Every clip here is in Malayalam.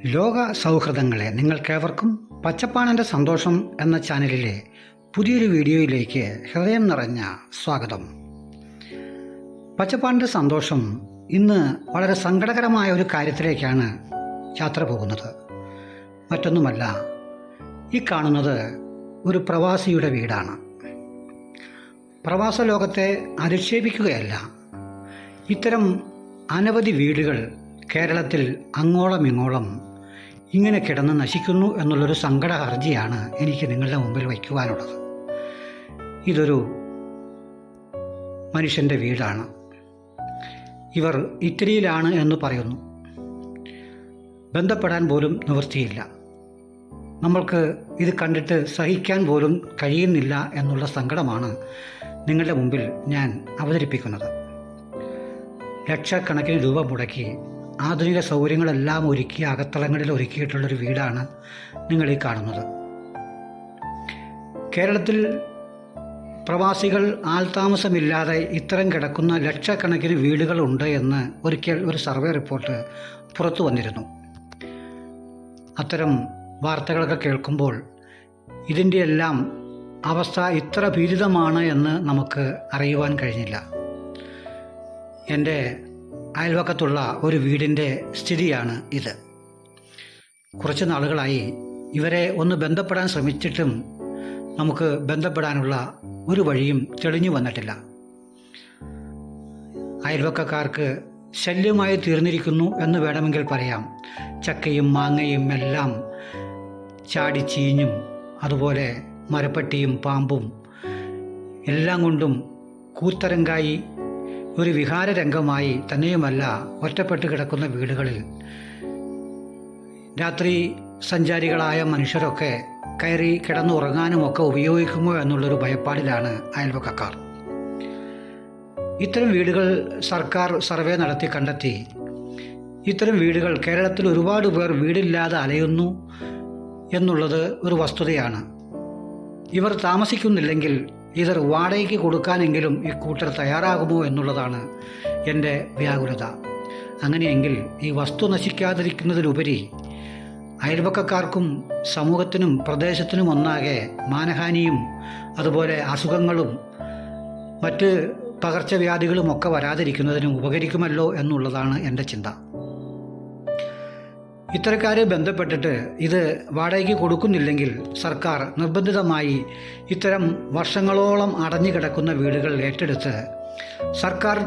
ലോക സൗഹൃദങ്ങളെ നിങ്ങൾക്കേവർക്കും പച്ചപ്പാണൻ്റെ സന്തോഷം എന്ന ചാനലിലെ പുതിയൊരു വീഡിയോയിലേക്ക് ഹൃദയം നിറഞ്ഞ സ്വാഗതം. പച്ചപ്പാണൻ്റെ സന്തോഷം ഇന്ന് വളരെ സങ്കടകരമായ ഒരു കാര്യത്തിലേക്കാണ് യാത്ര പോകുന്നത്. മറ്റൊന്നുമല്ല, ഈ കാണുന്നത് ഒരു പ്രവാസിയുടെ വീടാണ്. പ്രവാസ ലോകത്തെ അധിക്ഷേപിക്കുകയല്ല, ഇത്തരം അനവധി വീടുകൾ കേരളത്തിൽ അങ്ങോളം ഇങ്ങോളം ഇങ്ങനെ കിടന്ന് നശിക്കുന്നു എന്നുള്ളൊരു സങ്കട ഹർജിയാണ് എനിക്ക് നിങ്ങളുടെ മുമ്പിൽ വയ്ക്കുവാനുള്ളത്. ഇതൊരു മനുഷ്യൻ്റെ വീടാണ്. ഇവർ ഇറ്റലിയിലാണ് എന്ന് പറയുന്നു. ബന്ധപ്പെടാൻ പോലും നിവൃത്തിയില്ല. നമ്മൾക്ക് ഇത് കണ്ടിട്ട് സഹിക്കാൻ പോലും കഴിയുന്നില്ല എന്നുള്ള സങ്കടമാണ് നിങ്ങളുടെ മുമ്പിൽ ഞാൻ അവതരിപ്പിക്കുന്നത്. ലക്ഷക്കണക്കിന് രൂപ മുടക്കി ആധുനിക സൗകര്യങ്ങളെല്ലാം ഒരുക്കി അകത്തളങ്ങളിൽ ഒരുക്കിയിട്ടുള്ളൊരു വീടാണ് നിങ്ങൾ ഈ കാണുന്നത്. കേരളത്തിൽ പ്രവാസികൾ ആൾതാമസമില്ലാതെ ഇത്തരം കിടക്കുന്ന ലക്ഷക്കണക്കിന് വീടുകളുണ്ട് എന്ന് ഒരിക്കൽ ഒരു സർവേ റിപ്പോർട്ട് പുറത്തു വന്നിരുന്നു. അത്തരം വാർത്തകളൊക്കെ കേൾക്കുമ്പോൾ ഇതിൻ്റെ എല്ലാം അവസ്ഥ ഇത്ര ഭീതിതമാണ് എന്ന് നമുക്ക് അറിയുവാൻ കഴിഞ്ഞില്ല. എൻ്റെ അയൽവക്കത്തുള്ള ഒരു വീടിൻ്റെ സ്ഥിതിയാണ് ഇത്. കുറച്ച് നാളുകളായി ഇവരെ ഒന്ന് ബന്ധപ്പെടാൻ ശ്രമിച്ചിട്ടും നമുക്ക് ബന്ധപ്പെടാനുള്ള ഒരു വഴിയും തെളിഞ്ഞു വന്നിട്ടില്ല. അയൽവക്കക്കാർക്ക് ശല്യമായി തീർന്നിരിക്കുന്നു എന്ന് വേണമെങ്കിൽ പറയാം. ചക്കയും മാങ്ങയും എല്ലാം ചാടിച്ചീഞ്ഞും അതുപോലെ മരപ്പട്ടിയും പാമ്പും എല്ലാം കൊണ്ടും കൂത്തരങ്കായി ഒരു വിഹാരരംഗമായി തന്നെയുമല്ല, ഒറ്റപ്പെട്ട് കിടക്കുന്ന വീടുകളിൽ രാത്രി സഞ്ചാരികളായ മനുഷ്യരൊക്കെ കയറി കിടന്നുറങ്ങാനുമൊക്കെ ഉപയോഗിക്കുമോ എന്നുള്ളൊരു ഭയപ്പാടിലാണ് അയൽവക്കക്കാർ. ഇത്തരം വീടുകൾ സർക്കാർ സർവേ നടത്തി കണ്ടെത്തി. ഇത്തരം വീടുകൾ കേരളത്തിൽ ഒരുപാട് പേർ വീടില്ലാതെ അലയുന്നു എന്നുള്ളത് ഒരു വസ്തുതയാണ്. ഇവർ താമസിക്കുന്നില്ലെങ്കിൽ ഇതർ വാടകയ്ക്ക് കൊടുക്കാനെങ്കിലും ഈ കൂട്ടർ തയ്യാറാകുമോ എന്നുള്ളതാണ് എൻ്റെ വ്യാകുലത. അങ്ങനെയെങ്കിൽ ഈ വസ്തു നശിക്കാതിരിക്കുന്നതിലുപരി അയൽവക്കക്കാർക്കും സമൂഹത്തിനും പ്രദേശത്തിനും ഒന്നാകെ മാനഹാനിയും അതുപോലെ അസുഖങ്ങളും മറ്റ് പകർച്ചവ്യാധികളുമൊക്കെ വരാതിരിക്കുന്നതിനും ഉപകരിക്കുമല്ലോ എന്നുള്ളതാണ് എൻ്റെ ചിന്ത. ഇത്തരക്കാരെ ബന്ധപ്പെട്ടിട്ട് ഇത് വാടകയ്ക്ക് കൊടുക്കുന്നില്ലെങ്കിൽ സർക്കാർ നിർബന്ധിതമായി ഇത്തരം വർഷങ്ങളോളം അടഞ്ഞു കിടക്കുന്ന വീടുകൾ ഏറ്റെടുത്ത് സർക്കാർ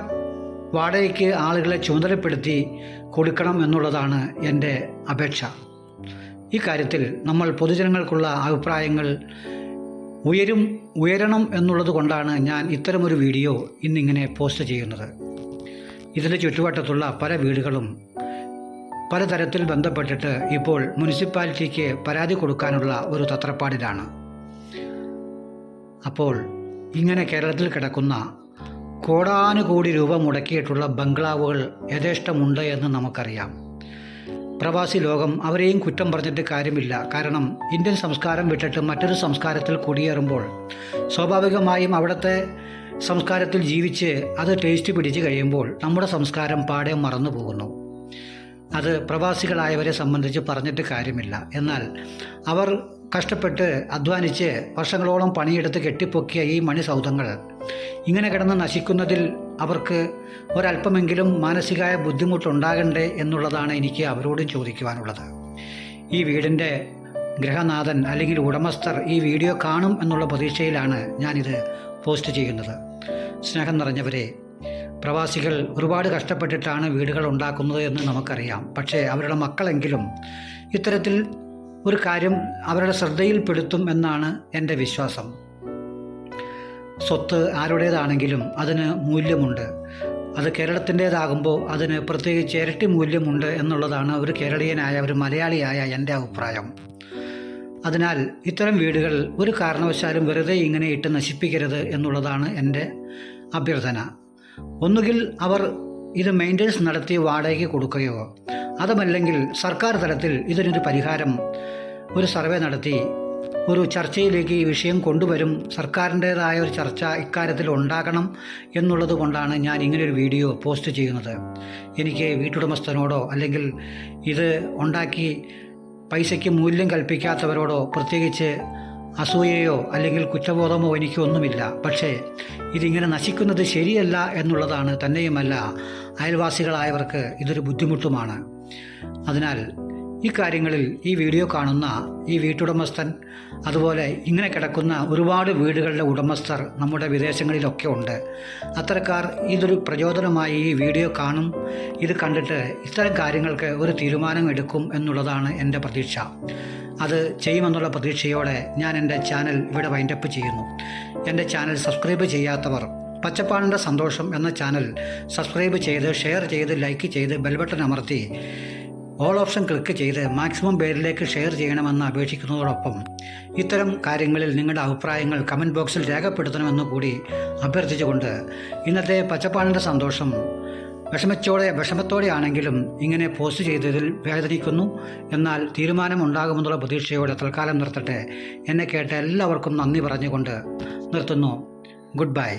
വാടകയ്ക്ക് ആളുകളെ ചുമതലപ്പെടുത്തി കൊടുക്കണം എന്നുള്ളതാണ് എൻ്റെ അപേക്ഷ. ഈ കാര്യത്തിൽ നമ്മൾ പൊതുജനങ്ങൾക്കുള്ള അഭിപ്രായങ്ങൾ ഉയരണം എന്നുള്ളത് കൊണ്ടാണ് ഞാൻ ഇത്തരമൊരു വീഡിയോ ഇന്നിങ്ങനെ പോസ്റ്റ് ചെയ്യുന്നത്. ഇതിൻ്റെ ചുറ്റുവട്ടത്തുള്ള പല വീടുകളും പലതരത്തിൽ ബന്ധപ്പെട്ടിട്ട് ഇപ്പോൾ മുനിസിപ്പാലിറ്റിക്ക് പരാതി കൊടുക്കാനുള്ള ഒരു തത്രപ്പാടിലാണ്. അപ്പോൾ ഇങ്ങനെ കേരളത്തിൽ കിടക്കുന്ന കോടാനുകോടി രൂപ മുടക്കിയിട്ടുള്ള ബംഗ്ലാവുകൾ യഥേഷ്ടമുണ്ട് എന്ന് നമുക്കറിയാം. പ്രവാസി ലോകം അവരെയും കുറ്റം പറഞ്ഞിട്ട് കാര്യമില്ല. കാരണം ഇന്ത്യൻ സംസ്കാരം വിട്ടിട്ട് മറ്റൊരു സംസ്കാരത്തിൽ കുടിയേറുമ്പോൾ സ്വാഭാവികമായും അവിടുത്തെ സംസ്കാരത്തിൽ ജീവിച്ച് അത് ടേസ്റ്റ് പിടിച്ച് കഴിയുമ്പോൾ നമ്മുടെ സംസ്കാരം പാടെ മറന്നു പോകുന്നു. അത് പ്രവാസികളായവരെ സംബന്ധിച്ച് പറഞ്ഞിട്ട് കാര്യമില്ല. എന്നാൽ അവർ കഷ്ടപ്പെട്ട് അധ്വാനിച്ച് വർഷങ്ങളോളം പണിയെടുത്ത് കെട്ടിപ്പൊക്കിയ ഈ മണിസൗധങ്ങൾ ഇങ്ങനെ കിടന്ന് നശിക്കുന്നതിൽ അവർക്ക് ഒരല്പമെങ്കിലും മാനസികമായ ബുദ്ധിമുട്ടുണ്ടാകണ്ടേ എന്നുള്ളതാണ് എനിക്ക് അവരോടും ചോദിക്കുവാനുള്ളത്. ഈ വീടിൻ്റെ ഗൃഹനാഥൻ അല്ലെങ്കിൽ ഉടമസ്ഥർ ഈ വീഡിയോ കാണും എന്നുള്ള പ്രതീക്ഷയിലാണ് ഞാനിത് പോസ്റ്റ് ചെയ്യുന്നത്. സ്നേഹം നിറഞ്ഞവരെ, പ്രവാസികൾ ഒരുപാട് കഷ്ടപ്പെട്ടിട്ടാണ് വീടുകൾ ഉണ്ടാക്കുന്നത് എന്ന് നമുക്കറിയാം. പക്ഷേ അവരുടെ മക്കളെങ്കിലും ഇത്തരത്തിൽ ഒരു കാര്യം അവരുടെ ശ്രദ്ധയിൽപ്പെടുത്തും എന്നാണ് എൻ്റെ വിശ്വാസം. സ്വത്ത് ആരുടേതാണെങ്കിലും അതിന് മൂല്യമുണ്ട്. അത് കേരളത്തിൻ്റേതാകുമ്പോൾ അതിന് പ്രത്യേകിച്ച് ഇരട്ടി മൂല്യമുണ്ട് എന്നുള്ളതാണ് ഒരു കേരളീയനായ ഒരു മലയാളിയായ എൻ്റെ അഭിപ്രായം. അതിനാൽ ഇത്തരം വീടുകൾ ഒരു കാരണവശാലും വെറുതെ ഇങ്ങനെ ഇട്ട് നശിപ്പിക്കരുത് എന്നുള്ളതാണ് എൻ്റെ അഭ്യർത്ഥന. ഒന്നുകിൽ അവർ ഇത് മെയിൻ്റെനൻസ് നടത്തി വാടകയ്ക്ക് കൊടുക്കുകയോ അതുമല്ലെങ്കിൽ സർക്കാർ തലത്തിൽ ഇതിനൊരു പരിഹാരം ഒരു സർവേ നടത്തി ഒരു ചർച്ചയിലേക്ക് ഈ വിഷയം കൊണ്ടുവരും, സർക്കാരിൻ്റേതായ ഒരു ചർച്ച ഇക്കാര്യത്തിൽ ഉണ്ടാകണം എന്നുള്ളത് കൊണ്ടാണ് ഞാൻ ഇങ്ങനൊരു വീഡിയോ പോസ്റ്റ് ചെയ്യുന്നത്. എനിക്ക് വീട്ടുടമസ്ഥനോടോ അല്ലെങ്കിൽ ഇത് ഉണ്ടാക്കി പൈസയ്ക്ക് മൂല്യം കൽപ്പിക്കാത്തവരോടോ പ്രത്യേകിച്ച് അസൂയയോ അല്ലെങ്കിൽ കുറ്റബോധമോ എനിക്കൊന്നുമില്ല. പക്ഷേ ഇതിങ്ങനെ നശിക്കുന്നത് ശരിയല്ല എന്നുള്ളതാണ്. തന്നെയുമല്ല, അയൽവാസികളായവർക്ക് ഇതൊരു ബുദ്ധിമുട്ടുമാണ്. അതിനാൽ ഈ കാര്യങ്ങളിൽ ഈ വീഡിയോ കാണുന്ന ഈ വീട്ടുടമസ്ഥൻ, അതുപോലെ ഇങ്ങനെ കിടക്കുന്ന ഒരുപാട് വീടുകളുടെ ഉടമസ്ഥർ നമ്മുടെ വിദേശങ്ങളിലൊക്കെ ഉണ്ട്. അത്തരക്കാർ ഇതൊരു പ്രചോദനമായി ഈ വീഡിയോ കാണും. ഇത് കണ്ടിട്ട് ഇത്തരം കാര്യങ്ങൾക്ക് ഒരു തീരുമാനം എടുക്കും എന്നുള്ളതാണ് എൻ്റെ പ്രതീക്ഷ. അത് ചെയ്യുമെന്നുള്ള പ്രതീക്ഷയോടെ ഞാൻ എൻ്റെ ചാനൽ ഇവിടെ വൈൻഡപ്പ് ചെയ്യുന്നു. എൻ്റെ ചാനൽ സബ്സ്ക്രൈബ് ചെയ്യാത്തവർ പച്ചപ്പാടിൻ്റെ സന്തോഷം എന്ന ചാനൽ സബ്സ്ക്രൈബ് ചെയ്ത്, ഷെയർ ചെയ്ത്, ലൈക്ക് ചെയ്ത്, ബെൽ ബട്ടൺ അമർത്തി ഓൾ ഓപ്ഷൻ ക്ലിക്ക് ചെയ്ത് മാക്സിമം പേരിലേക്ക് ഷെയർ ചെയ്യണമെന്ന് അപേക്ഷിക്കുന്നതോടൊപ്പം ഇത്തരം കാര്യങ്ങളിൽ നിങ്ങളുടെ അഭിപ്രായങ്ങൾ കമൻറ്റ് ബോക്സിൽ രേഖപ്പെടുത്തണമെന്ന് കൂടി അഭ്യർത്ഥിച്ചുകൊണ്ട് ഇന്നത്തെ പച്ചപ്പാടിൻ്റെ സന്തോഷം വിഷമത്തോടെയാണെങ്കിലും ഇങ്ങനെ പോസ്റ്റ് ചെയ്തതിൽ വേദനിക്കുന്നു. എന്നാൽ തീരുമാനമുണ്ടാകുമെന്നുള്ള പ്രതീക്ഷയോടെ തൽക്കാലം നിർത്തട്ടെ. എന്നെ കേട്ട എല്ലാവർക്കും നന്ദി പറഞ്ഞുകൊണ്ട് നിർത്തുന്നു. Good bye.